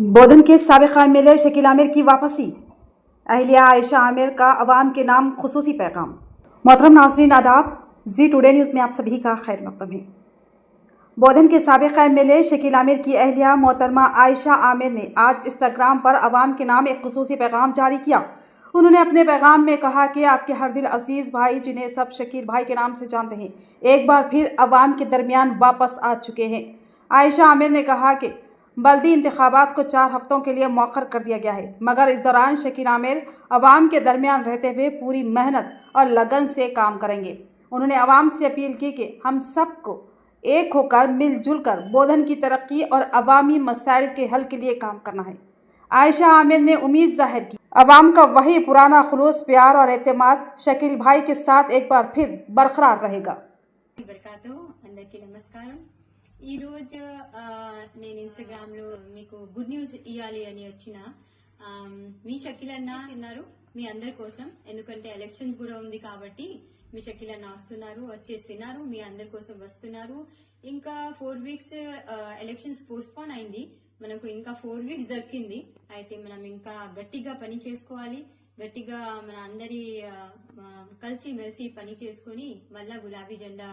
बोधन के साबिक एमएलए शकील आमिर की वापसी। अहलिया आयशा आमिर का अवाम के नाम खुसूसी पैगाम। मोहतरम नाज़रीन आदाब, जी टुडे न्यूज़ में आप सभी का खैर मक़दम है। बोधन के साबिक एमएलए शकील आमिर की अहलिया मोहतरमा आयशा आमिर ने आज इंस्टाग्राम पर अवाम के नाम एक खुसूसी पैगाम जारी किया। उन्होंने अपने पैगाम में कहा कि आपके हर दिल अजीज़ भाई, जिन्हें सब शकील भाई के नाम से जानते हैं, एक बार फिर अवाम के दरमियान वापस आ चुके हैं। आयशा आमिर ने कहा कि बल्दी इंतखाबात को 4 हफ्तों के लिए मौखर कर दिया गया है, मगर इस दौरान शकील आमिर अवाम के दरमियान रहते हुए पूरी मेहनत और लगन से काम करेंगे। उन्होंने अवाम से अपील की कि हम सबको एक होकर मिलजुल कर बोधन की तरक्की और अवामी मसाइल के हल के लिए काम करना है। आयशा आमिर ने उम्मीद जाहिर की अवाम का वही पुराना खुलूस, प्यार और एतमाद शकील भाई के साथ एक बार फिर बरकरार रहेगा। ఈ రోజు నేను ఇన్‌స్టాగ్రామ్ లో మీకు గుడ్ న్యూస్ ఇయాలి అని వచ్చిన మీ షకీల్ అన్న ఉన్నారు మీ అందరి కోసం, ఎందుకంటే ఎలక్షన్స్ కూడా ఉంది కాబట్టి మీ షకీల్ అన్న వస్తున్నారు, వచ్చేస్తున్నారు, మీ అందరి కోసం వస్తున్నారు. ఇంకా 4 వీక్స్ ఎలక్షన్స్ పోస్ట్పోన్ అయింది, మనకు ఇంకా 4 వీక్స్ దక్కింది. అయితే మనం ఇంకా గట్టిగా పని చేసుకోవాలి, గట్టిగా మన అందరి కలిసి మెలిసి పని చేసుకుని మళ్ళా గులాబీ జెండా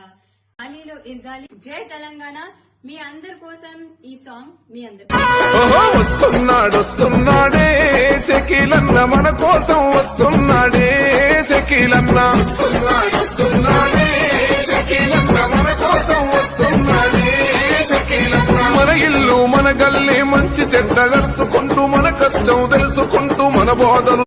గాలిలో ఎరగాలి. జై తెలంగాణ. మీ అందరి కోసం ఈ సాంగ్ మీ అందరి వస్తున్నాడే షకీల్ అన్న, మన కోసం వస్తున్నాడే షకీల్ అన్న, వస్తున్నాడే షకీల్ అన్న, మన కోసం వస్తున్నాడే షకీల్ అన్న. మన ఇల్లు మన గల్లీ మంచి చెడ్డ గడుచుకుంటూ, మన కష్టం తెలుసుకుంటూ, మన బోధలు